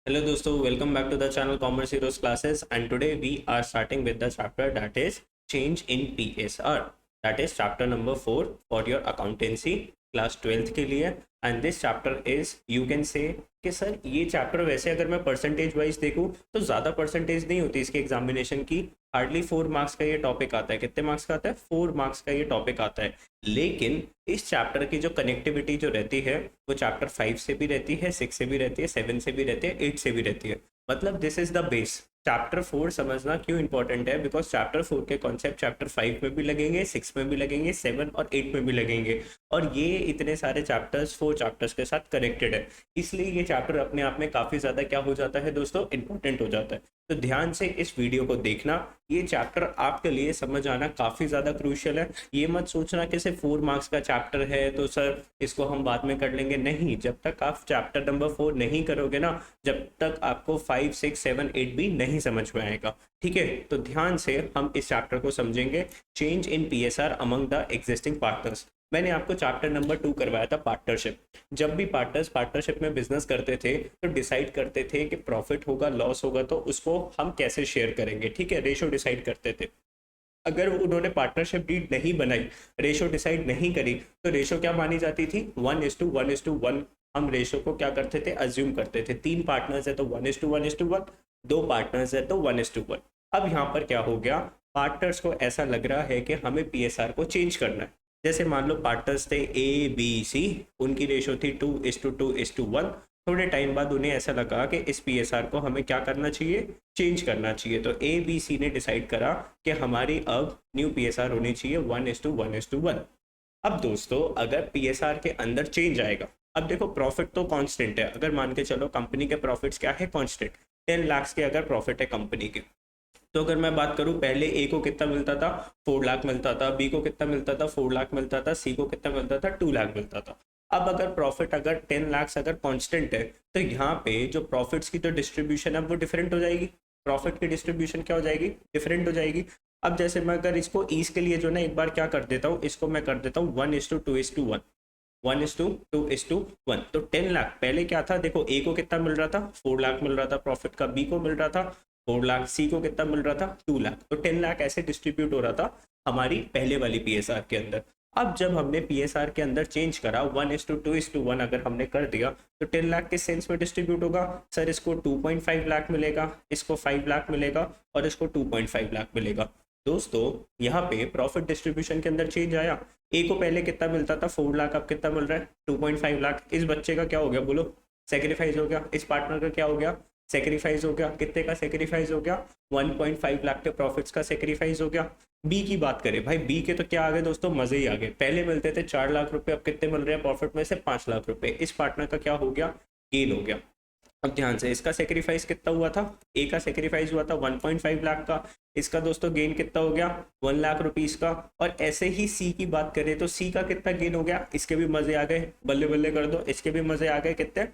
Hello दोस्तों, welcome back to the channel Commerce Heroes classes, and today we are starting with the chapter that is change in PSR, that is chapter number 4 for your accountancy class 12th के लिए। and this chapter is you can say कि sir ये chapter वैसे अगर मैं percentage wise देखूँ तो ज़्यादा परसेंटेज नहीं होती इसकी एग्जामिनेशन की। हार्डली 4 मार्क्स का ये टॉपिक आता है। कितने मार्क्स का आता है? 4 मार्क्स का ये टॉपिक आता है। लेकिन इस चैप्टर की जो कनेक्टिविटी जो रहती है वो चैप्टर 5 से भी रहती है, 6 से भी रहती है, 7 से भी रहती है, 8 से भी रहती है। मतलब this is the base. Chapter 4 समझना क्यों इंपॉर्टेंट है? बिकॉज चैप्टर 4 के कॉन्सेप्ट चैप्टर 5 में भी लगेंगे, 6 में भी लगेंगे, 7 और 8 में भी लगेंगे, और ये इतने सारे चैप्टर्स 4 चैप्टर्स के साथ कनेक्टेड है। इसलिए ये चैप्टर अपने आप में काफ़ी ज़्यादा क्या हो जाता है दोस्तों, इंपॉर्टेंट हो जाता है। तो ध्यान से इस वीडियो को देखना, ये चैप्टर आपके लिए समझ आना काफ़ी ज़्यादा क्रूशियल है। ये मत सोचना कि सिर्फ 4 मार्क्स का चैप्टर है तो सर इसको हम बाद में कर लेंगे। नहीं, जब तक आप चैप्टर नंबर 4 नहीं करोगे ना, जब तक आपको 5, 6, 7, 8 भी नहीं समझ में आएगा। ठीक है, तो ध्यान से हम इस चैप्टर को समझेंगे, change in PSR among the existing partners. मैंने आपको चैप्टर नंबर 2 करवाया था, पार्टनरशिप। जब भी पार्टनर्स पार्टनरशिप में बिजनेस करते थे तो डिसाइड करते थे कि प्रॉफिट होगा, लॉस होगा, तो उसको हम कैसे शेयर करेंगे। ठीक है, रेशो डिसाइड करते थे। अगर उन्होंने पार्टनरशिप डीड नहीं बनाई, रेशो डिसाइड नहीं करी, तो रेशो क्या मानी जाती थी? 1:1:1। हम रेशो को क्या करते थे? अज्यूम करते थे। 3 पार्टनर्स है तो 1:1:1, 2 पार्टनर्स है तो 1:1। अब यहाँ पर क्या हो गया? पार्टनर्स को ऐसा लग रहा है कि हमें PSR को चेंज करना है। जैसे मान लो पार्टनर्स थे ABC, उनकी रेशो थी 2:2:1। थोड़े टाइम बाद उन्हें ऐसा लगा कि इस PSR को हमें क्या करना चाहिए? चेंज करना चाहिए। तो ABC ने डिसाइड करा कि हमारी अब न्यू PSR होनी चाहिए 1:1:1। अब दोस्तों अगर PSR के अंदर चेंज आएगा, अब देखो प्रॉफिट तो कांस्टेंट है। अगर मान के चलो कंपनी के प्रॉफिट्स क्या है? कांस्टेंट। 10 लाख के अगर प्रॉफिट है कंपनी के, तो अगर मैं बात करूं, पहले ए को कितना मिलता था? 4 लाख मिलता था। बी को कितना मिलता था? 4 लाख मिलता था। सी को कितना मिलता था? 2 लाख मिलता था। अब अगर प्रॉफिट अगर 10 लाख अगर कांस्टेंट है, तो यहाँ पे जो प्रॉफिट्स की जो डिस्ट्रीब्यूशन है वो डिफरेंट हो जाएगी। प्रॉफिट की डिस्ट्रीब्यूशन क्या हो जाएगी? डिफरेंट हो जाएगी। अब जैसे मैं अगर इसको ईज के लिए जो ना एक बार क्या कर देता हूँ, इसको मैं कर देता हूँ 1:2:1। 1:2:1। तो 10 लाख पहले क्या था? देखो ए को कितना मिल रहा था? 4 लाख मिल रहा था प्रॉफिट का। बी को मिल रहा था 4 लाख। सी को कितना मिल रहा था? 2 लाख। तो 10 लाख ऐसे डिस्ट्रीब्यूट हो रहा था हमारी पहले वाली PSR के अंदर। अब जब हमने PSR के अंदर चेंज करा 1:2:1 अगर हमने कर दिया, तो 10 लाख किस सेंस में डिस्ट्रीब्यूट होगा? सर इसको 2.5 लाख मिलेगा, इसको 5 लाख मिलेगा, और इसको 2.5 लाख मिलेगा। दोस्तों यहाँ पे प्रॉफिट डिस्ट्रीब्यूशन के अंदर चेंज आया। ए को पहले कितना मिलता था? 4 लाख। अब कितना मिल रहा है? 2.5 लाख। इस बच्चे का क्या हो गया बोलो? सेक्रीफाइस हो गया। इस पार्टनर का क्या हो गया? सेक्रीफाइस हो गया। कितने का सेक्रीफाइस हो गया? 1.5 लाख के प्रॉफिट्स का सेक्रीफाइस हो गया। बी की बात करें भाई, बी के तो क्या आ गए दोस्तों? मजे ही आ गए। पहले मिलते थे 4 लाख रुपए, अब कितने मिल रहे हैं प्रॉफिट में से? 5 लाख रुपए। इस पार्टनर का क्या हो गया? गेन हो गया। अब ध्यान से, इसका सेक्रीफाइस कितना हुआ था? ए का सेक्रीफाइस हुआ था 1.5 लाख का। इसका दोस्तों गेन कितना हो गया? 1 लाख रुपीस का। और ऐसे ही सी की बात करें तो सी का कितना गेन हो गया? इसके भी मजे आ गए, बल्ले बल्ले कर दो, इसके भी मजे आ गए। कितने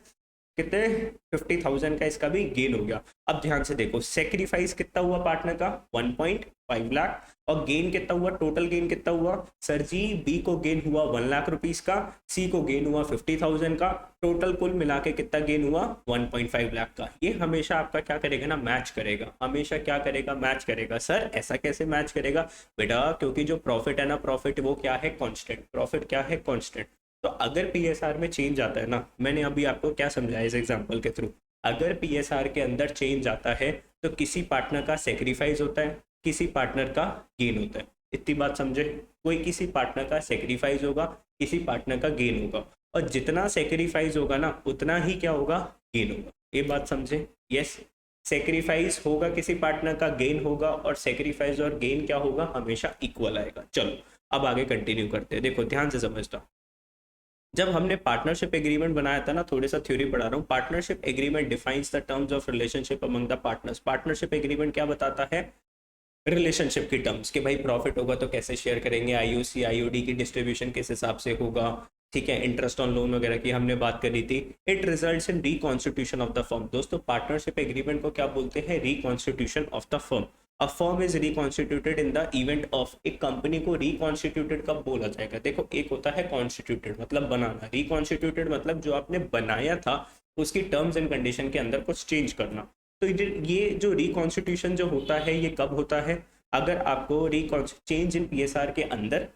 कितने 50,000 का इसका भी गेन हो गया। अब ध्यान से देखो, सेक्रीफाइस कितना हुआ पार्टनर का? 1.5 लाख। और गेन कितना हुआ? टोटल गेन कितना हुआ? सर जी बी को गेन हुआ 1 लाख रुपीस का, सी को गेन हुआ 50,000 का। टोटल कुल मिला के कितना गेन हुआ? 1.5 लाख का। ये हमेशा आपका क्या करेगा ना? मैच करेगा। हमेशा क्या करेगा? मैच करेगा। सर ऐसा कैसे मैच करेगा? बेटा क्योंकि जो प्रॉफिट है ना, प्रॉफिट वो क्या है? कॉन्स्टेंट। प्रॉफिट क्या है? कॉन्स्टेंट। तो अगर PSR में चेंज आता है ना, मैंने अभी आपको क्या समझाया इस एग्जांपल के थ्रू, अगर PSR के अंदर चेंज आता है तो किसी पार्टनर का सेक्रीफाइस होता है, किसी पार्टनर का गेन होता है। इतनी बात समझे? कोई किसी पार्टनर का सेक्रीफाइस होगा, किसी पार्टनर का गेन होगा, और जितना सेक्रीफाइस होगा ना उतना ही क्या होगा? गेन होगा। ये बात समझे? यस, सेक्रीफाइस होगा किसी पार्टनर का, गेन होगा, और सेक्रीफाइस और गेन क्या होगा? हमेशा इक्वल आएगा। चलो अब आगे कंटिन्यू करते हैं। देखो ध्यान से समझना, जब हमने पार्टनरशिप एग्रीमेंट बनाया था ना, थोड़ी सा थ्योरी पढ़ा रहा हूँ। Partnership agreement defines the terms of relationship among the partners. Partnership agreement क्या बताता है? रिलेशनशिप की टर्म्स, कि भाई प्रॉफिट होगा तो कैसे शेयर करेंगे, IOC IOD की डिस्ट्रीब्यूशन किस हिसाब से होगा। ठीक है, इंटरेस्ट ऑन लोन वगैरह की हमने बात करी थी। It results in reconstitution of the firm. दोस्तों पार्टनरशिप एग्रीमेंट को क्या बोलते हैं? Reconstitution of the firm. A firm is reconstituted in the event of, एक कंपनी को रिकॉन्स्टिट्यूटेड कब बोला जाएगा? देखो एक होता है कॉन्स्टिट्यूटेड मतलब बनाना, रिकॉन्स्टिट्यूटेड मतलब जो आपने बनाया था उसकी टर्म्स एंड कंडीशन के अंदर कुछ चेंज करना। तो ये जो रिकॉन्स्टिट्यूशन जो होता है ये कब होता है, अगर आपको चेंज इन पीएसआर के अंदर,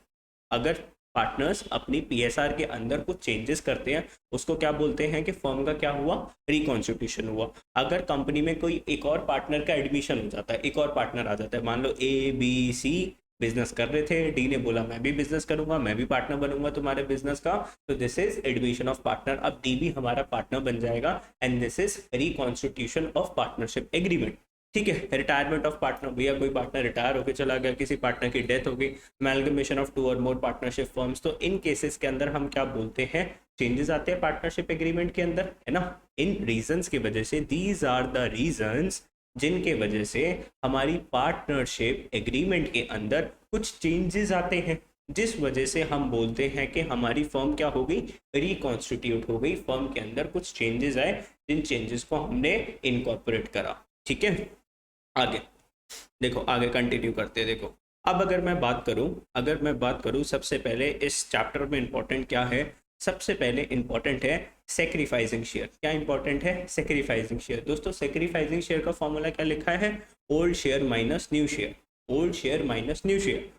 अगर पार्टनर्स अपनी पीएसआर के अंदर कुछ चेंजेस करते हैं, उसको क्या बोलते हैं कि फर्म का क्या हुआ, रिकॉन्स्टिट्यूशन हुआ। अगर कंपनी में कोई एक और पार्टनर का एडमिशन हो जाता है, एक और पार्टनर आ जाता है, मान लो ए बी सी बिजनेस कर रहे थे, डी ने बोला मैं भी बिजनेस करूंगा, मैं भी पार्टनर बनूंगा तुम्हारे बिजनेस का, तो this is admission of partner. अब डी भी हमारा पार्टनर बन जाएगा and this is reconstitution of partnership agreement. ठीक है, रिटायरमेंट ऑफ पार्टनर, भैया कोई पार्टनर रिटायर होकर चला गया, किसी पार्टनर की डेथ हो गई, अमेलगमेशन ऑफ 2 और मोर पार्टनरशिप फर्म्स, तो इन केसेस के अंदर हम क्या बोलते हैं, चेंजेस आते हैं पार्टनरशिप एग्रीमेंट के अंदर, है ना। इन रीजंस की वजह से, दीज आर द रीजंस जिनके वजह से हमारी पार्टनरशिप एग्रीमेंट के अंदर कुछ चेंजेस आते हैं, जिस वजह से हम बोलते हैं कि हमारी फर्म क्या हो गई, रिकॉन्स्टिट्यूट हो गई, फर्म के अंदर कुछ चेंजेस आए, जिन चेंजेस को हमने इनकॉर्पोरेट करा। ठीक है, आगे देखो, आगे कंटिन्यू करते हैं। देखो अब अगर मैं बात करूं सबसे पहले इस चैप्टर में इंपॉर्टेंट क्या है, सबसे पहले इंपॉर्टेंट है सेक्रीफाइसिंग शेयर। क्या इंपॉर्टेंट है, सेक्रीफाइसिंग शेयर। दोस्तों सेक्रीफाइसिंग शेयर का फॉर्मूला क्या लिखा है, old share minus new share, old share minus new share.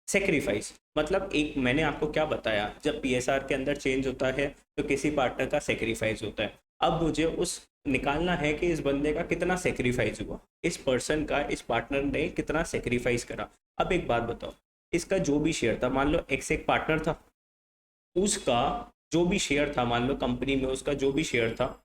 Sacrifice मतलब, एक मैंने आपको क्या बताया, जब पीएसआर के अंदर चेंज होता है तो किसी पार्टनर का सेक्रीफाइस होता है। अब मुझे उस निकालना है कि इस बंदे का कितना सेक्रीफाइस हुआ, इस पर्सन का, इस पार्टनर ने कितना सेक्रीफाइस करा। अब एक बात बताओ, इसका जो भी शेयर था, मान लो एक्स एक पार्टनर था, उसका जो भी शेयर था, मान लो कंपनी में उसका जो भी शेयर था,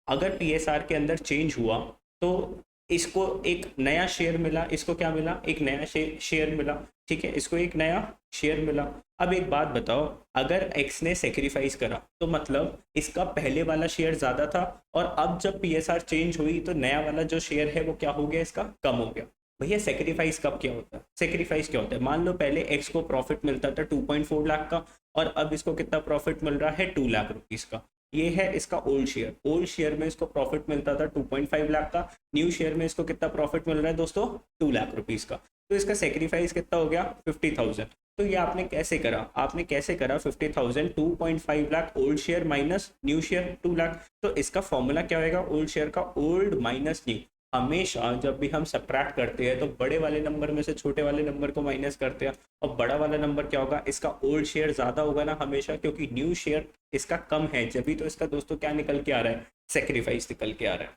अगर पीएसआर के अंदर चेंज हुआ तो इसको एक नया शेयर मिला, इसको क्या मिला, एक नया शेयर मिला। ठीक है, इसको एक नया शेयर मिला। अब एक बात बताओ, अगर एक्स ने सेक्रीफाइस करा तो मतलब इसका पहले वाला शेयर ज़्यादा था, और अब जब पीएसआर चेंज हुई तो नया वाला जो शेयर है वो क्या हो गया, इसका कम हो गया। भैया सेक्रीफाइस कब क्या होता है, सेक्रीफाइस क्या होता है, मान लो पहले एक्स को प्रॉफिट मिलता था 2.4 लाख का, और अब इसको कितना प्रॉफिट मिल रहा है, 2 लाख रुपीज़ का। ये है इसका ओल्ड शेयर, ओल्ड शेयर में इसको प्रॉफिट मिलता था 2.5 लाख का, न्यू शेयर में इसको कितना प्रॉफिट मिल रहा है दोस्तों, 2 लाख रुपीज़ का। तो इसका सेक्रीफाइस कितना हो गया, 50,000। तो ये आपने कैसे करा, 50,000, 2.5 lakh old share minus new share 2 lakh. तो इसका फॉर्मूला क्या होगा, ओल्ड शेयर का ओल्ड माइनस न्यू। हमेशा जब भी हम सब्ट्रैक्ट करते हैं तो बड़े वाले नंबर में से छोटे वाले नंबर को माइनस करते हैं, और बड़ा वाला नंबर क्या होगा, इसका ओल्ड शेयर ज़्यादा होगा ना हमेशा, क्योंकि न्यू शेयर इसका कम है, जब भी तो इसका दोस्तों क्या निकल के आ रहा है, सेक्रीफाइस निकल के आ रहा है।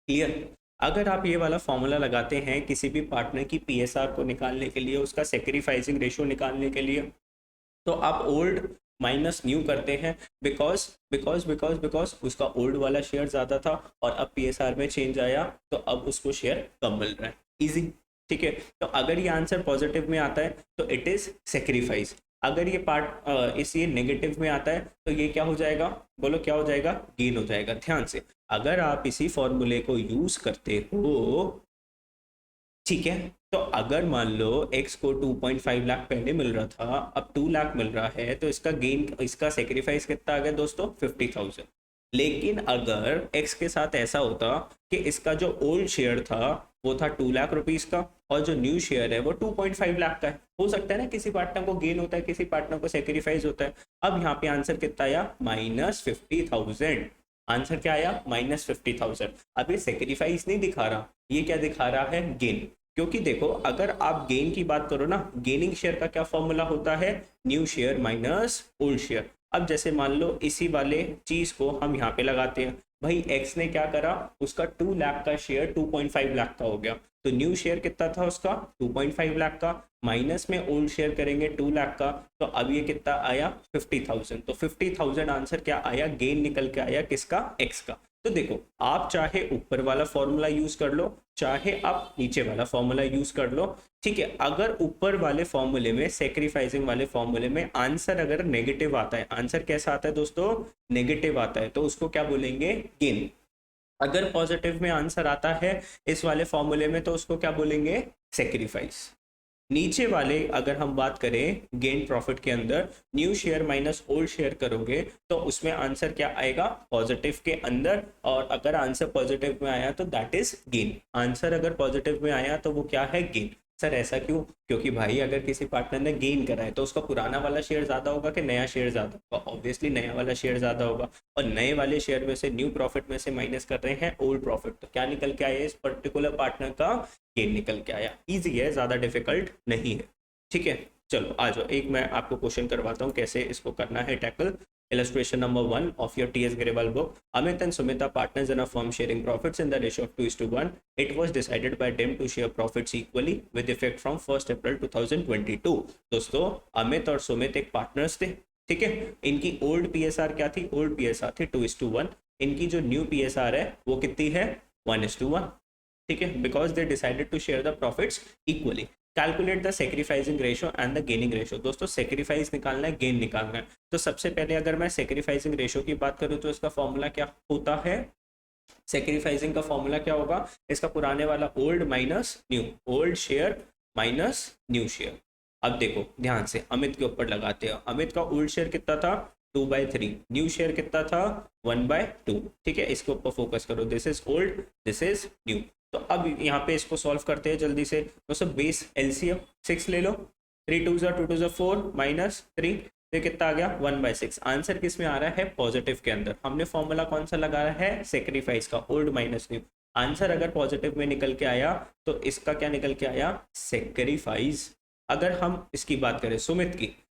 क्लियर। अगर आप ये वाला फॉर्मूला लगाते हैं किसी भी पार्टनर की पीएसआर को निकालने के लिए, उसका सेक्रीफाइसिंग रेशियो निकालने के लिए, तो आप ओल्ड माइनस न्यू करते हैं, बिकॉज बिकॉज बिकॉज बिकॉज उसका ओल्ड वाला शेयर ज़्यादा था और अब पीएसआर में चेंज आया तो अब उसको शेयर कम मिल रहा है। इजी। ठीक है, तो अगर ये आंसर पॉजिटिव में आता है तो इट इज़ सेक्रीफाइस, अगर ये पार्ट इस ये नेगेटिव में आता है तो ये क्या हो जाएगा, बोलो क्या हो जाएगा, गेन हो जाएगा। ध्यान से, अगर आप इसी फॉर्मूले को यूज़ करते हो, ठीक है, तो अगर मान लो x को 2.5 लाख पहले मिल रहा था, अब 2 लाख मिल रहा है, तो इसका गेन, इसका सेक्रीफाइस कितना आ गया दोस्तों, 50,000। लेकिन अगर x के साथ ऐसा होता कि इसका जो ओल्ड शेयर था वो था 2 लाख रुपीस का, और जो न्यू शेयर है वो 2.5 लाख का है, हो सकता है ना किसी पार्टनर को गेन होता है, किसी पार्टनर को सेक्रीफाइस होता है। अब यहाँ पे आंसर कितना आया, -50,000। आंसर क्या आया, -50,000। अब ये सेक्रीफाइस नहीं दिखा रहा, ये क्या दिखा रहा है, गेन। क्योंकि देखो, अगर आप गेन की बात करो ना, गेनिंग शेयर का क्या फॉर्मूला होता है, new share minus old share. अब जैसे मान लो इसी वाले चीज को हम यहाँ पे लगाते हैं, भाई एक्स ने क्या करा, उसका 2 लाख का शेयर 2.5 लाख का हो गया, तो न्यू शेयर कितना था उसका, 2.5 लाख का, माइनस में ओल्ड शेयर करेंगे 2 लाख का, तो अब ये कितना आया, 50,000। तो 50,000 आंसर क्या आया, गेन निकल के आया, किसका, एक्स का। तो देखो, आप चाहे ऊपर वाला फॉर्मूला यूज कर लो, चाहे आप नीचे वाला फॉर्मूला यूज कर लो। ठीक है, अगर ऊपर वाले फॉर्मूले में, सेक्रीफाइसिंग वाले फॉर्मूले में आंसर अगर नेगेटिव आता है, आंसर कैसा आता है दोस्तों, नेगेटिव आता है, तो उसको क्या बोलेंगे, गेन। अगर पॉजिटिव में आंसर आता है इस वाले फॉर्मूले में, तो उसको क्या बोलेंगे, सेक्रीफाइस। नीचे वाले अगर हम बात करें गेन प्रॉफिट के अंदर, new share minus old share करोगे तो उसमें आंसर क्या आएगा, पॉजिटिव के अंदर, और अगर आंसर पॉजिटिव में आया तो दैट इज गेन। आंसर अगर पॉजिटिव में आया तो वो क्या है, गेन। सर ऐसा क्यों? क्योंकि भाई अगर किसी पार्टनर ने गेन करा है तो उसका पुराना वाला शेयर ज़्यादा होगा कि नया शेयर ज़्यादा होगा? ऑब्वियसली नया वाला शेयर ज़्यादा होगा। और नए वाले शेयर में से न्यू प्रॉफिट में से माइनस कर रहे हैं ओल्ड प्रॉफिट, तो क्या निकल के आया? इस पर्टिकुलर पार्टनर का गेन निकल के आया। ईजी है, ज़्यादा डिफिकल्ट नहीं है। ठीक है, चलो आ जाओ, एक मैं आपको क्वेश्चन करवाता हूँ कैसे इसको करना है tackle. Illustration number 1 of your T.S. Grewal book. Amit and Sumita partners in a firm sharing profits in the ratio of 2:1. It was decided by them to share profits equally with effect from 1st April 2022. दोस्तों अमित और सुमित एक partners थे, ठीक है। इनकी old PSR क्या थी? Old PSR थी 2:1। इनकी जो न्यू पीएसआर है वो कितनी है? 1:1, ठीक है, because they decided to share the profits equally. Calculate the sacrificing ratio and the gaining ratio. दोस्तों सेक्रीफाइस निकालना है, गेन निकालना है। तो सबसे पहले अगर मैं सेक्रीफाइसिंग रेशियो की बात करूं तो इसका फॉर्मूला क्या होता है? सेक्रीफाइसिंग का फॉर्मूला क्या होगा? इसका पुराने वाला old minus new, old share minus new share. अब देखो ध्यान से अमित के ऊपर लगाते हैं। अमित का ओल्ड शेयर कितना था? 2/3। न्यू शेयर कितना था? 1/2। ठीक है, इसके ऊपर फोकस करो। This is old, this is new. तो अब यहाँ पे इसको सॉल्व करते हैं जल्दी से। तो सब बेस एलसीएम 6 ले लो। 3 2 2 2 4 -3, तो कितना आ गया? 1/6। आंसर किस में आ रहा है? पॉजिटिव के अंदर। हमने फॉर्मूला कौन सा लगाया है? सेक्रीफाइस का, ओल्ड माइनस न्यू। आंसर अगर पॉजिटिव में निकल के आया तो इसका क्या निकल के आया? सेक्रीफाइस। अगर हम इसकी बात करें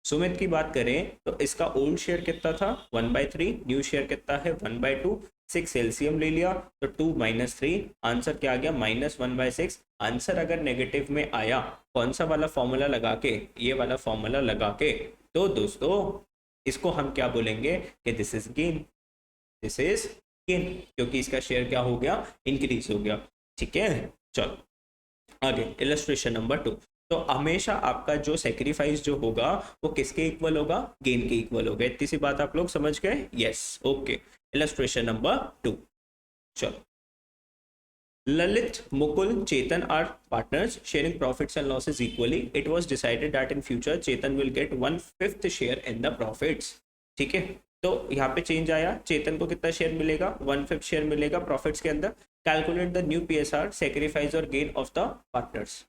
सुमित की बात करें तो इसका ओल्ड शेयर कितना था? 1/3। न्यू शेयर कितना है? 1/2। 6 एलसीएम ले लिया तो 2 -3, आंसर क्या आ गया? -1/6। आंसर अगर नेगेटिव में आया, कौन सा वाला फॉर्मूला लगा के? ये वाला फॉर्मूला लगा के, तो दोस्तों इसको हम क्या बोलेंगे कि this is gain, this is gain, क्योंकि इसका शेयर क्या हो गया? इंक्रीज हो गया। ठीक है, चलो आगे इलस्ट्रेशन नंबर 2। तो हमेशा आपका जो सेक्रीफाइस जो होगा वो किसके इक्वल होगा? गेन के इक्वल होगा। इतनी सी बात आप लोग समझ गए? Yes, okay. इलस्ट्रेशन नंबर 2, चलो। Lalit, Mukul, Chetan are partners sharing profits and losses equally. It was decided that in future Chetan will get 1/5 share in the profits. ठीक है, तो यहाँ पे चेंज आया। चेतन को कितना शेयर मिलेगा? 1/5 शेयर मिलेगा प्रॉफिट्स के अंदर। Calculate the new PSR, sacrifice और गेन ऑफ द पार्टनर्स।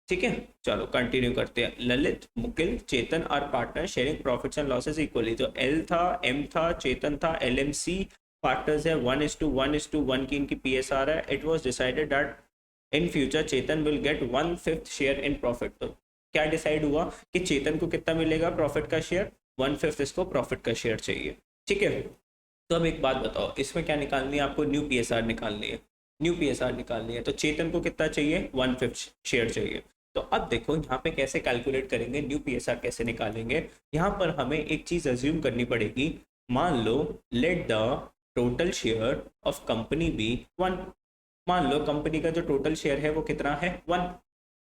ठीक है, चलो कंटिन्यू करते हैं। Lalit, Mukil, Chetan are partner sharing profits and losses equally. जो एल था, एम था, चेतन था, एलएमसी पार्टनर्स है। 1:1:1 की इनकी पीएसआर है। It was decided that in future Chetan will get 1/5 share in profit. तो क्या डिसाइड हुआ कि चेतन को कितना मिलेगा प्रॉफिट का शेयर? 1/5 इसको प्रॉफिट का शेयर चाहिए। ठीक है, तो अब एक बात बताओ, इसमें क्या निकालनी है आपको? न्यू पीएसआर निकालनी है। न्यू पीएसआर निकालनी है तो चेतन को कितना चाहिए? 1/5 शेयर चाहिए। तो अब देखो यहाँ पे कैसे कैलकुलेट करेंगे, न्यू पीएसआर कैसे निकालेंगे। यहाँ पर हमें एक चीज अज्यूम करनी पड़ेगी। मान लो let the total share of company be 1। मान लो कंपनी का जो टोटल शेयर है वो कितना है? 1।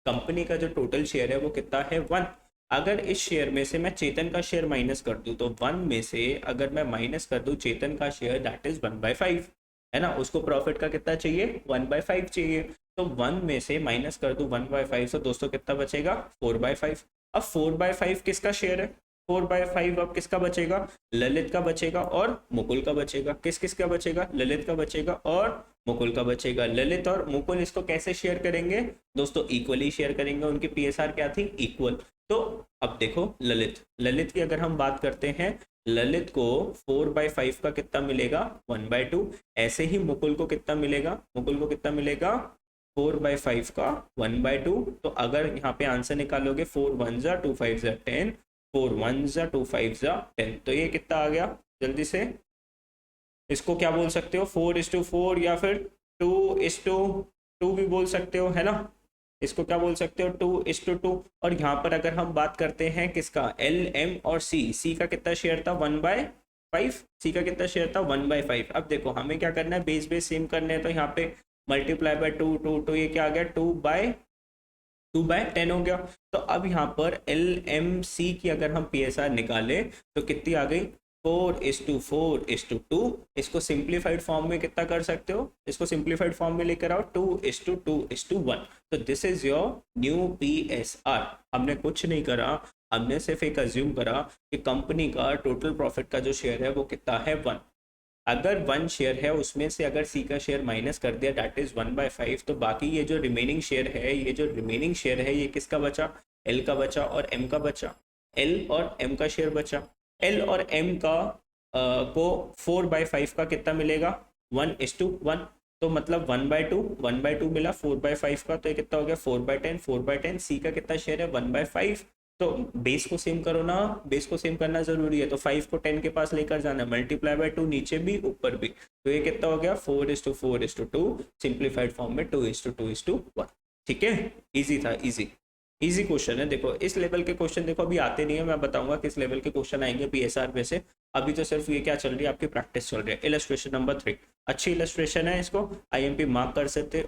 कंपनी का जो टोटल शेयर है वो कितना है? 1। अगर इस शेयर में से मैं चेतन का शेयर माइनस कर दूं तो 1 में से अगर मैं माइनस कर दूं चेतन का शेयर, दैट इज 1/5, है ना। उसको प्रॉफिट का कितना चाहिए? 1/5 चाहिए। तो 1 में से माइनस कर दूं 1/5, तो दोस्तों कितना बचेगा? 4/5। अब 4/5 किसका शेयर है? 4/5 अब किसका बचेगा? ललित का बचेगा और मुकुल का बचेगा। किस किस का बचेगा? ललित का बचेगा और मुकुल का बचेगा। ललित और मुकुल इसको कैसे शेयर करेंगे? दोस्तों इक्वली शेयर करेंगे। उनकी पीएसआर क्या थी? इक्वल। तो अब देखो ललित की अगर हम बात करते हैं, ललित को 4/5 का कितना मिलेगा? 1/2। ऐसे ही मुकुल को कितना मिलेगा? मुकुल को कितना मिलेगा? 4/5 का 1/2। तो अगर यहाँ पे आंसर निकालोगे 4 1 2 5 10, 4 1 2 5 10, तो ये कितना आ गया? जल्दी से इसको क्या बोल सकते हो? 4:4 या फिर 2:2 भी बोल सकते हो, है ना। इसको क्या बोल सकते हो? 2:2। और यहाँ पर अगर हम बात करते हैं किसका? एल, एम और सी का कितना शेयर था? 1/5। सी का कितना शेयर था? 1/5। अब देखो हमें क्या करना है? बेस सेम करने हैं। तो यहाँ पे मल्टीप्लाई बाय 2 2 2, ये क्या आ गया? 2/10 हो गया। तो अब यहाँ पर एल एम सी की अगर हम पीएसआर निकाले तो कितनी आ गई? 4:4:2। इसको सिंप्लीफाइड फॉर्म में कितना कर सकते हो? इसको सिंप्लीफाइड फॉर्म में लेकर आओ 2:2:1। तो this is your new PSR. हमने कुछ नहीं करा, हमने सिर्फ एक अज्यूम करा कि कंपनी का टोटल प्रॉफिट का जो शेयर है वो कितना है? 1। अगर 1 शेयर है उसमें से अगर सी का शेयर माइनस कर दिया दैट इज 1/5, तो बाकी ये जो रिमेनिंग शेयर है, ये जो रिमेनिंग शेयर है ये किसका बचा, एल का बचा और एम का बचा, एल और एम का शेयर बचा। एल और एम का को 4/5 का कितना मिलेगा, 1:1, तो मतलब 1/2, 1/2 मिला 4/5 का, तो ये कितना हो गया 4/10, 4/10। सी का कितना शेयर है 1/5, तो बेस को सेम करो ना, बेस को सेम करना जरूरी है, तो 5 को 10 के पास लेकर जाना, मल्टीप्लाई बाय 2 नीचे भी ऊपर भी, तो ये कितना हो गया 4:4:2, सिंप्लीफाइड फॉर्म में 2:2:1। ठीक है, इजी था, इजी इजी क्वेश्चन है। देखो इस लेवल के क्वेश्चन देखो अभी आते नहीं है, मैं बताऊंगा किस लेवल के क्वेश्चन आएंगे पीएसआर में से। अभी तो सिर्फ ये क्या चल रही है, आपकी प्रैक्टिस चल रही है। इलस्ट्रेशन नंबर 3 अच्छी इलस्ट्रेशन है, इसको आईएमपी मार्क कर सकते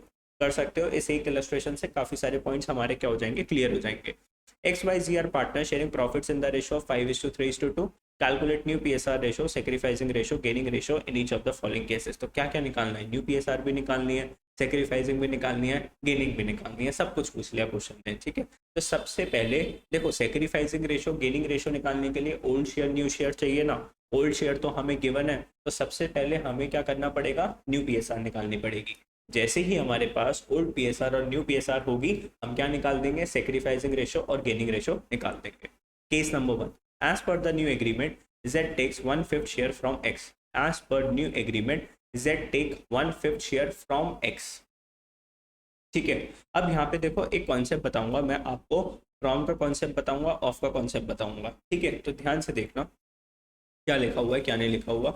हो। इस एक इलस्ट्रेशन से काफी सारे पॉइंट्स हमारे क्या हो जाएंगे, क्लियर हो जाएंगे। XYZ are partners sharing profits in the ratio of 5:3:2. Calculate new PSR ratio, sacrificing ratio, gaining ratio in each of the following cases. तो क्या क्या निकालना है, न्यू PSR भी निकालनी है, सेक्रीफाइसिंग भी निकालनी है, गेनिंग भी निकालनी है, सब कुछ पूछ लिया क्वेश्चन में। ठीक है, तो सबसे पहले देखो सेक्रीफाइसिंग रेशो, गेनिंग रेशो निकालने के लिए ओल्ड शेयर न्यू शेयर चाहिए ना। ओल्ड शेयर तो हमें गिवन है, तो सबसे पहले हमें क्या करना पड़ेगा, न्यू PSR निकालनी पड़ेगी। जैसे ही हमारे पास ओल्ड पीएसआर और न्यू पीएसआर होगी, हम क्या निकाल देंगे, सेक्रीफाइसिंग रेशो और गेनिंग रेशो निकाल देंगे। Case number 1, as per the new agreement Z takes 1/5 share from X। As per new agreement Z take 1/5 share from X। ठीक है, अब यहाँ पे देखो एक कॉन्सेप्ट बताऊंगा मैं आपको, फ्रॉम का कॉन्सेप्ट बताऊंगा, ऑफ का कॉन्सेप्ट बताऊंगा। ठीक है, तो ध्यान से देखना क्या लिखा हुआ है क्या नहीं लिखा हुआ।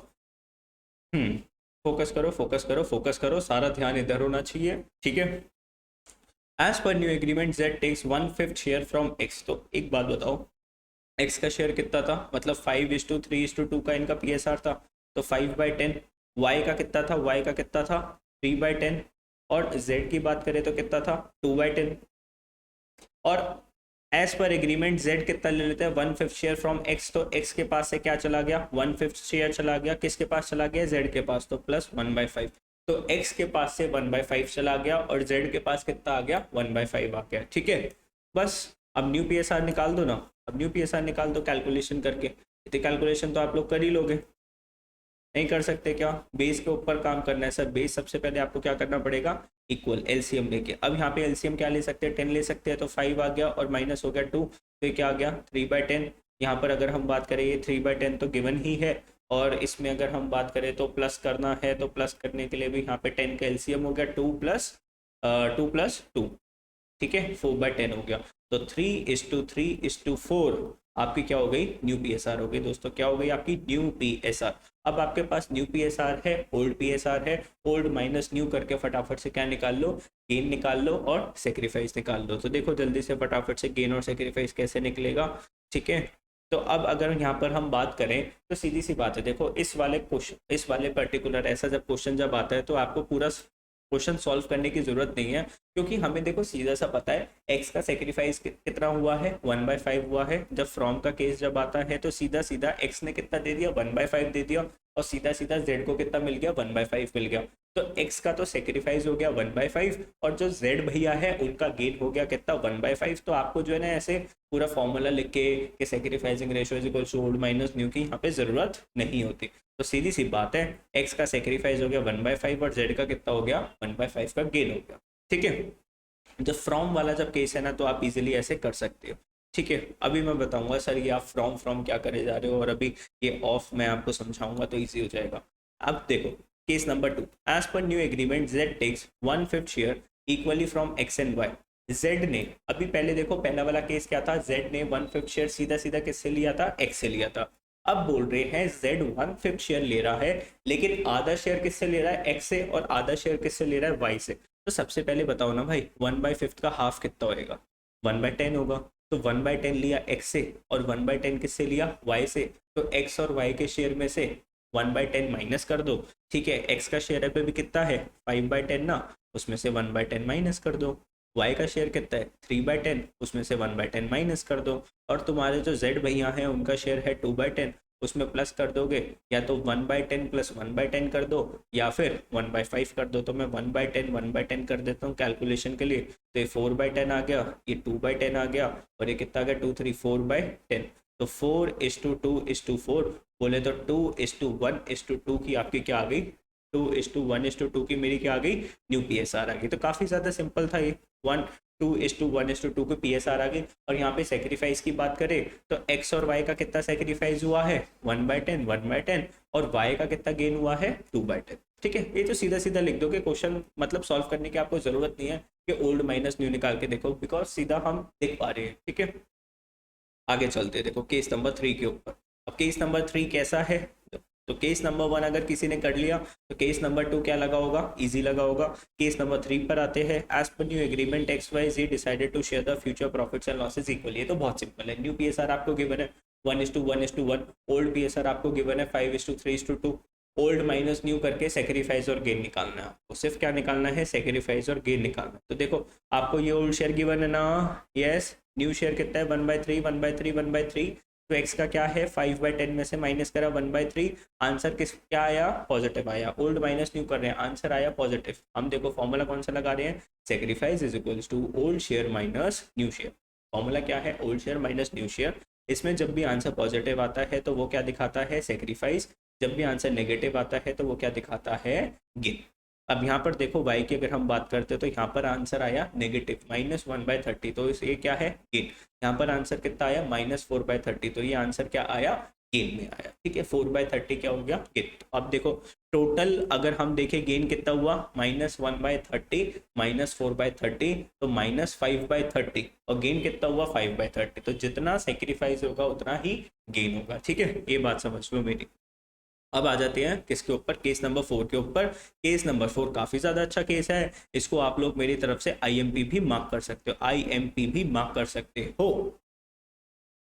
फोकस करो फोकस करो फोकस करो, सारा ध्यान इधर होना चाहिए। ठीक है, as per new agreement Z takes 1/5 share from X। तो एक बात बताओ, X का शेयर कितना था, मतलब 5:3:2 का इनका PSR था, तो 5/10। Y का कितना था, Y का कितना था 3/10, और Z की बात करें तो कितना था 2/10। और एज पर एग्रीमेंट Z कितना ले लेते हैं, 1/5 शेयर फ्रॉम X, तो X के पास से क्या चला गया, 1/5 शेयर चला गया, किसके पास चला गया, Z के पास, तो प्लस 1/5। तो X के पास से 1/5 चला गया और Z के पास कितना आ गया, 1/5 आ गया। ठीक है, बस अब न्यू PSR निकाल दो ना, अब न्यू PSR निकाल दो कैलकुलेशन करके। इतनी कैलकुलेशन तो आप लोग कर ही लोगे, नहीं कर सकते क्या, बेस के ऊपर काम करना है सर। बेस सबसे पहले आपको क्या करना पड़ेगा, इक्वल एलसीएम लेके। अब यहाँ पे एलसीएम क्या ले सकते हैं, 10 ले सकते हैं, तो 5 आ गया और माइनस हो गया 2, तो ये क्या आ गया 3/10। यहाँ पर अगर हम बात करें ये 3/10 तो गिवन ही है, और इसमें अगर हम बात करें तो प्लस करना है, तो प्लस करने के लिए भी यहाँ पे 10 का एलसीएम हो गया 2+2+2। ठीक है, 4/10 हो गया, तो 3:3:4 आपकी क्या हो गई, न्यू PSR हो गई दोस्तों। क्या हो गई आपकी न्यू PSR। अब आपके पास न्यू PSR है, ओल्ड PSR है, ओल्ड माइनस न्यू करके फटाफट से क्या निकाल लो, गेन निकाल लो और सेक्रीफाइस निकाल लो। तो देखो जल्दी से फटाफट से गेन और सेक्रीफाइस कैसे निकलेगा। ठीक है, तो अब अगर यहाँ पर हम बात करें तो सीधी सी बात है, देखो इस वाले क्वेश्चन, इस वाले पर्टिकुलर ऐसा जब क्वेश्चन जब आता है तो आपको पूरा क्वेश्चन सॉल्व करने की जरूरत नहीं है, क्योंकि हमें देखो सीधा सा पता है एक्स का सेक्रीफाइस कितना हुआ है, 1/5 हुआ है। जब फ्रॉम का केस जब आता है तो सीधा सीधा एक्स ने कितना दे दिया, 1/5 दे दिया, और सीधा सीधा जेड को कितना मिल गया, 1/5 मिल गया। तो एक्स का तो सेक्रीफाइस हो गया 1/5, और जो जेड भैया है उनका गेन हो गया कितना, 1/5। तो आपको जो है ना ऐसे पूरा फॉर्मूला लिख के sacrificing ratio is equal to old minus new की यहाँ पे जरूरत नहीं होती। तो सीधी सी बात है, एक्स का सेक्रीफाइस हो गया 1/5 और जेड का कितना हो गया, 1/5 का गेन हो गया। ठीक है, जब फ्रॉम वाला जब केस है ना तो आप इजीली ऐसे कर सकते हो। ठीक है, अभी मैं बताऊंगा सर ये आप फ्रॉम फ्रॉम क्या करे जा रहे हो, और अभी ये ऑफ मैं आपको समझाऊंगा तो इजी हो जाएगा। अब देखो case number 2, as per new agreement Z takes 1/5 share equally from X and Y। Z ने अभी पहले देखो पहला वाला केस क्या था, Z ने 1/5 शेयर सीधा सीधा किससे लिया था, X से लिया था। अब बोल रहे हैं Z 1/5 शेयर ले रहा है, लेकिन आधा शेयर किससे ले रहा है, X से, और आधा शेयर किससे ले रहा है, Y से। तो सबसे पहले बताओ ना भाई 1/5 का हाफ कितना होएगा, 1/10 होगा। तो 1/10 लिया X से और 1/10 किससे लिया, Y से। तो X और Y के शेयर में से 1/10 माइनस कर दो। ठीक है, X का शेयर पे भी कितना है 5/10 ना, उसमें से 1/10 माइनस कर दो। Y का शेयर कितना है 3/10, उसमें से 1/10 माइनस कर दो। और तुम्हारे जो Z भैया हैं उनका शेयर है 2/10, उसमें प्लस कर दोगे, या तो 1/10 प्लस 1/10 कर दो, या फिर 1/5 कर दो। तो मैं 1/10 कर देता हूँ कैलकुलेशन के लिए, तो ये 4/10 आ गया, ये 2/10 आ गया, और ये कितना आ गया 2 3 4/10। तो 4:2:4 बोले तो 2:1:2 की आपकी क्या आ गई, 2:1:2 की मेरी क्या आ गई, न्यू PSR आ गई। तो काफ़ी ज़्यादा सिंपल था ये, 2:1:2 की PSR आ गई। और यहाँ पे सेक्रीफाइस की बात करें तो एक्स और वाई का कितना सेक्रीफाइस हुआ है, 1/10 1/10, और वाई का कितना गेन हुआ है, 2/10। ठीक है, ये तो सीधा सीधा लिख दोगे, क्वेश्चन मतलब सॉल्व करने की आपको जरूरत नहीं है कि ओल्ड माइनस न्यू निकाल के देखो, बिकॉज सीधा हम देख पा रहे हैं। ठीक है, आगे चलते देखो केस नंबर 3 के ऊपर। अब केस नंबर 3 कैसा है, तो केस नंबर 1 अगर किसी ने कर लिया तो केस नंबर 2 क्या लगा होगा, इजी लगा होगा। केस नंबर 3 पर आते हैं। As per new agreement XYZ decided to share the future profits and losses equally. ये तो बहुत सिंपल है। न्यू PSR आपको गिवन है 1:1:1, ओल्ड PSR आपको गिवन है 5:3:2। ओल्ड माइनस न्यू करके सेक्रीफाइस और गेन निकालना है आपको, सिर्फ क्या निकालना है, सेक्रीफाइस और गेन निकालना है। तो देखो आपको ये ओल्ड शेयर गिवन है ना, यस। न्यू शेयर कितना है, 1/3 1/3 1/3। तो एक्स का क्या है, 5/10 में से माइनस करा 1/3। आंसर किस क्या आया, पॉजिटिव आया। ओल्ड माइनस न्यू कर रहे हैं, आंसर आया पॉजिटिव। हम देखो फॉर्मूला कौन सा लगा रहे हैं, sacrifice is equals to old share minus new share. Formula क्या है, old share minus new share. इसमें जब भी आंसर पॉजिटिव आता है तो वो क्या दिखाता है, सेक्रीफाइस। जब भी आंसर नेगेटिव आता है तो वो क्या दिखाता है, गेन। अब यहाँ पर देखो y की अगर हम बात करते हैं तो यहाँ पर आंसर आया नेगेटिव -1/30, तो ये क्या है, गेन। यहाँ पर आंसर कितना आया, -4/30, तो ये आंसर क्या आया, गेन में आया। ठीक है, 4/30 क्या हो गया, गेन। तो अब देखो टोटल अगर हम देखें गेन कितना हुआ, -1/30 -4/30, तो -5/30, और गेन कितना हुआ 5/30। तो जितना सेक्रीफाइस होगा उतना ही गेन होगा। ठीक है, ये बात समझ लो मेरी। अब आ जाते हैं किसके ऊपर, केस नंबर 4 के ऊपर। केस नंबर 4 काफी ज्यादा अच्छा केस है, इसको आप लोग मेरी तरफ से IMP भी मार्क कर सकते हो, IMP भी मार्क कर सकते हो।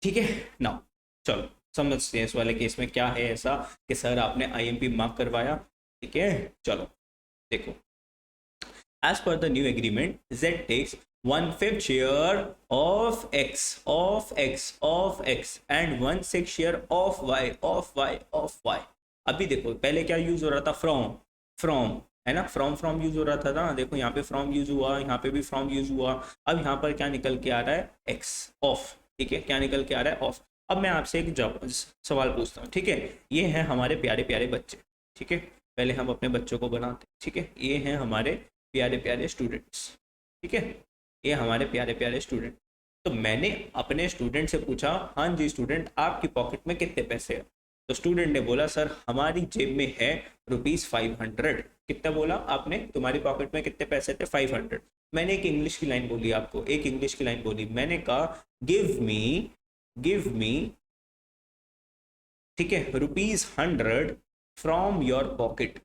ठीक है ना, चलो समझते हैं इस वाले केस में क्या है ऐसा कि सर आपने IMP मार्क करवाया। ठीक है, चलो देखो, as per the new agreement Z takes 1/5 share of X and 1/6 share of Y। अभी देखो पहले क्या यूज हो रहा था, फ्रॉम है ना, फ्रॉम यूज हो रहा था ना। देखो यहाँ पे फ्रॉम यूज हुआ, यहाँ पे भी फ्रॉम यूज हुआ। अब यहाँ पर क्या निकल के आ रहा है, एक्स ऑफ। ठीक है, क्या निकल के आ रहा है, ऑफ। अब मैं आपसे एक सवाल पूछता हूँ। ठीक है, ये हैं हमारे प्यारे प्यारे बच्चे। ठीक है, पहले हम अपने बच्चों को बनाते हैं। ठीक है, ये हैं हमारे प्यारे प्यारे स्टूडेंट्स। ठीक है, ये हमारे प्यारे प्यारे स्टूडेंट। तो मैंने अपने स्टूडेंट से पूछा, हाँ जी स्टूडेंट आपकी पॉकेट में कितने पैसे हैं। तो स्टूडेंट ने बोला सर हमारी जेब में है ₹500। कितना बोला आपने, तुम्हारी पॉकेट में कितने पैसे थे, 500। मैंने एक इंग्लिश की लाइन बोली आपको, एक इंग्लिश की लाइन बोली, मैंने कहा गिव मी, ठीक है, ₹100 फ्रॉम योर पॉकेट।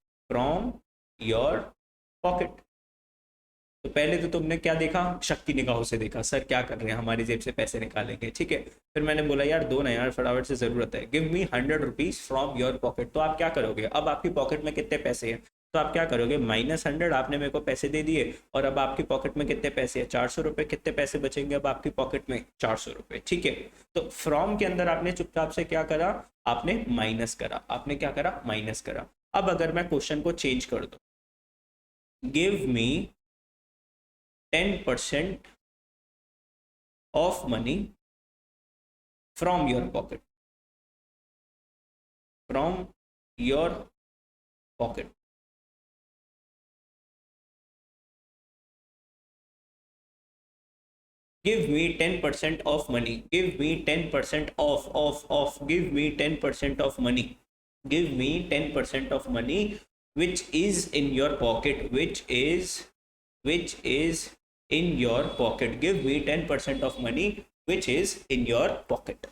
तो पहले तो तुमने क्या देखा, शक की निगाहों से देखा, सर क्या कर रहे हैं, हमारी जेब से पैसे निकालेंगे। ठीक है, फिर मैंने बोला यार दो ना यार, फटाफट से जरूरत है, give me ₹100 from your pocket. तो आप क्या करोगे, अब आपकी पॉकेट में कितने पैसे हैं, तो आप क्या करोगे, -100 आपने मेरे को पैसे दे दिए, और अब आपकी पॉकेट में कितने पैसे हैं, 400 रुपये। कितने पैसे बचेंगे अब आपकी पॉकेट में, 400 रुपये। ठीक है, तो फ्रॉम के अंदर आपने चुपचाप से क्या करा, आपने माइनस करा, आपने क्या करा, माइनस करा। अब अगर मैं क्वेश्चन को चेंज कर दूं, give me 10% of money from your pocket, from your pocket। give me 10% of money, give me 10% of give me 10% of money, give me 10% of money which is in your pocket, which is in your pocket, give me 10% of money which is in your pocket।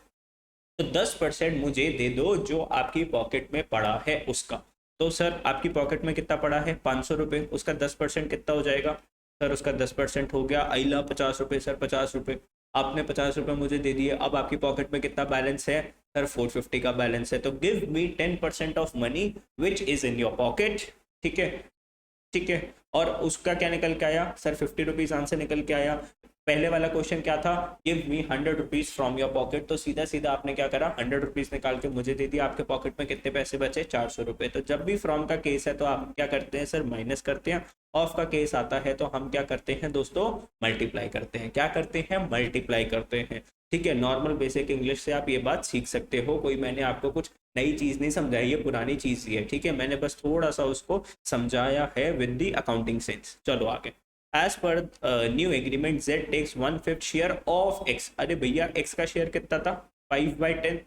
तो 10% मुझे दे दो जो आपकी pocket में पड़ा है उसका। तो सर आपकी पॉकेट में कितना पड़ा है, 500 रुपये, उसका 10% कितना हो जाएगा, सर उसका 10% हो गया आइला 50 रुपये। सर 50 रुपये, आपने 50 रुपये मुझे दे दिए, अब आपकी पॉकेट में कितना बैलेंस है, सर 450 का बैलेंस है। तो give me 10% of money which is in your pocket. ठीक है, ठीक है, और उसका क्या निकल के आया, सर 50 रुपीज आंसर निकल के आया। पहले वाला क्वेश्चन क्या था, give me 100 rupees from your pocket. तो सीधा सीधा आपने क्या करा, 100 रुपीज निकाल के मुझे दे दिया, आपके पॉकेट में कितने पैसे बचे, 400 रुपये। तो जब भी फ्रॉम का केस है तो आप क्या करते हैं सर, माइनस करते हैं। ऑफ का केस आता है तो हम क्या करते हैं दोस्तों, मल्टीप्लाई करते हैं। क्या करते हैं, मल्टीप्लाई करते हैं। ठीक है, नॉर्मल बेसिक इंग्लिश से आप ये बात सीख सकते हो, कोई मैंने आपको कुछ नई चीज नहीं समझाई, ये पुरानी चीज ही है। ठीक है, मैंने बस थोड़ा सा उसको समझाया है विद द अकाउंटिंग सेंस। चलो आगे। As per new agreement Z takes 1/5 share of X. अरे भैया एक्स का शेयर कितना था, 5/10।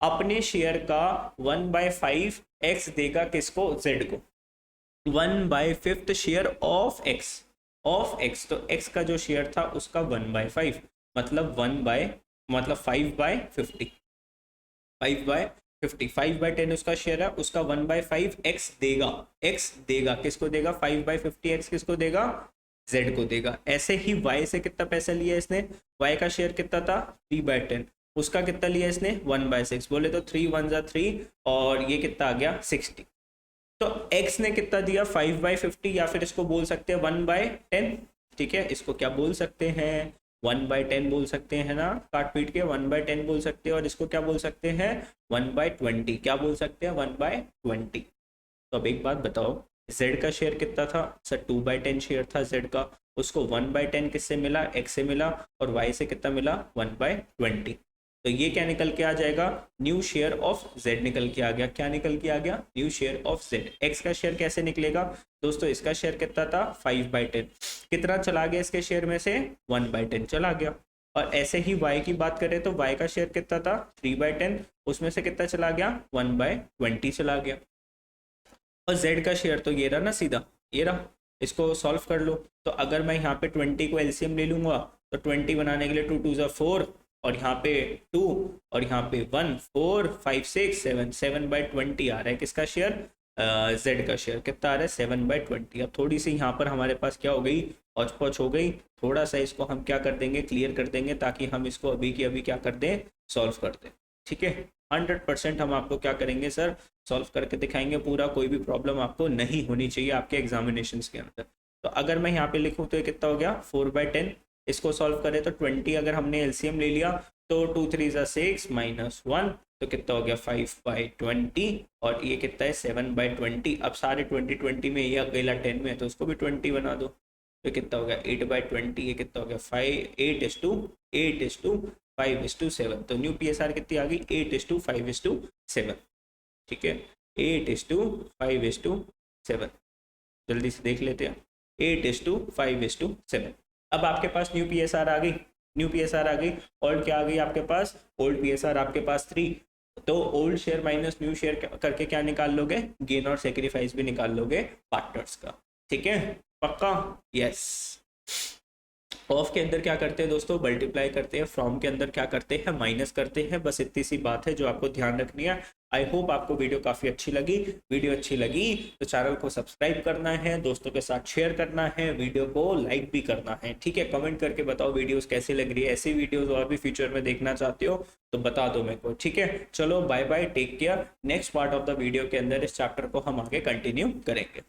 अपने शेयर का 1/5 एक्स देगा किसको, जेड को। 1/5 share of x, of x, तो एक्स का जो शेयर था उसका 1/5, मतलब 5/50, 5/50, 5/10 उसका शेयर है, उसका 1/5 एक्स देगा। एक्स देगा किसको देगा, 5/50 एक्स किसको देगा, जेड को देगा। ऐसे ही वाई से कितना पैसा लिया इसने, वाई का शेयर कितना था 3/10, उसका कितना लिया इसने 1/6, बोले तो 3 1 जा 3, और ये कितना आ गया 60। तो x ने कितना दिया 5/50, या फिर इसको बोल सकते हैं 1/10। ठीक है, इसको क्या बोल सकते हैं, 1/10 बोल सकते हैं ना, काट पीट के 1/10 बोल सकते हैं, और इसको क्या बोल सकते हैं 1/20, क्या बोल सकते हैं 1/20। तो अब एक बात बताओ, z का शेयर कितना था सर, 2/10 शेयर था z का, उसको 1/10 किससे मिला, x से मिला, और y से कितना मिला 1/20। तो ये क्या निकल के आ जाएगा, न्यू शेयर ऑफ z निकल के आ गया। क्या निकल के आ गया, new share of z। x का शेयर कैसे निकलेगा दोस्तों, इसका शेयर कितना था 5/10, कितना चला गया इसके शेयर में से 1/10 चला गया। और ऐसे ही y की बात करें तो y का शेयर कितना था 3/10, उसमें से कितना चला गया 1/20 चला गया। और z का शेयर तो ये रहा ना सीधा, ये रहा, इसको सॉल्व कर लो। तो अगर मैं यहाँ पे 20 को एलसीएम ले लूंगा, तो 20 बनाने के लिए 2 2 4, और यहाँ पे 2, और यहाँ पे 1 4 5 6 7, 7/20 आ रहा है किसका शेयर, जेड का शेयर कितना आ रहा है 7/20। अब थोड़ी सी यहाँ पर हमारे पास क्या हो गई, औच पौच हो गई, थोड़ा सा इसको हम क्या कर देंगे, क्लियर कर देंगे, ताकि हम इसको अभी की अभी क्या कर दें, सॉल्व कर दें। ठीक है, 100% हम आपको क्या करेंगे सर, सॉल्व करके दिखाएंगे पूरा, कोई भी प्रॉब्लम आपको नहीं होनी चाहिए आपके एग्जामिनेशन के अंदर। तो अगर मैं यहाँ पे लिखूँ तो ये कितना हो गया 4/10, इसको सॉल्व करें तो 20 अगर हमने एलसीएम ले लिया तो 2 3 जा 6 -1, तो कितना हो गया 5/20, और ये कितना है 7/20। अब सारे 20 में ये अकेला 10 में है तो उसको भी 20 बना दो, तो कितना हो गया 8/20, ये कितना हो गया 8:5:7। तो न्यू पीएसआर कितनी आ गई 8:5:7। ठीक है, 8:5:7, जल्दी से देख लेते हैं, 8:5:7। अब आपके पास न्यू पीएसआर आ गई, न्यू पीएसआर आ गई। ओल्ड क्या आ गई आपके पास, ओल्ड पीएसआर आपके पास 3। तो old share minus new share करके क्या निकाल लोगे, गेन और सेक्रीफाइस भी निकाल लोगे पार्टनर्स का। ठीक है, पक्का, यस। ऑफ के अंदर क्या करते हैं दोस्तों, मल्टीप्लाई करते हैं, फ्रॉम के अंदर क्या करते हैं, माइनस करते हैं। बस इतनी सी बात है जो आपको ध्यान रखनी है। आई होप आपको वीडियो काफ़ी अच्छी लगी। वीडियो अच्छी लगी तो चैनल को सब्सक्राइब करना है, दोस्तों के साथ शेयर करना है, वीडियो को लाइक भी करना है। ठीक है, कमेंट करके बताओ वीडियोस कैसी लग रही है, ऐसी वीडियोस और भी फ्यूचर में देखना चाहते हो तो बता दो मेरे को। ठीक है, चलो bye bye, take care. Next part of the video के अंदर इस चैप्टर को हम आगे कंटिन्यू करेंगे।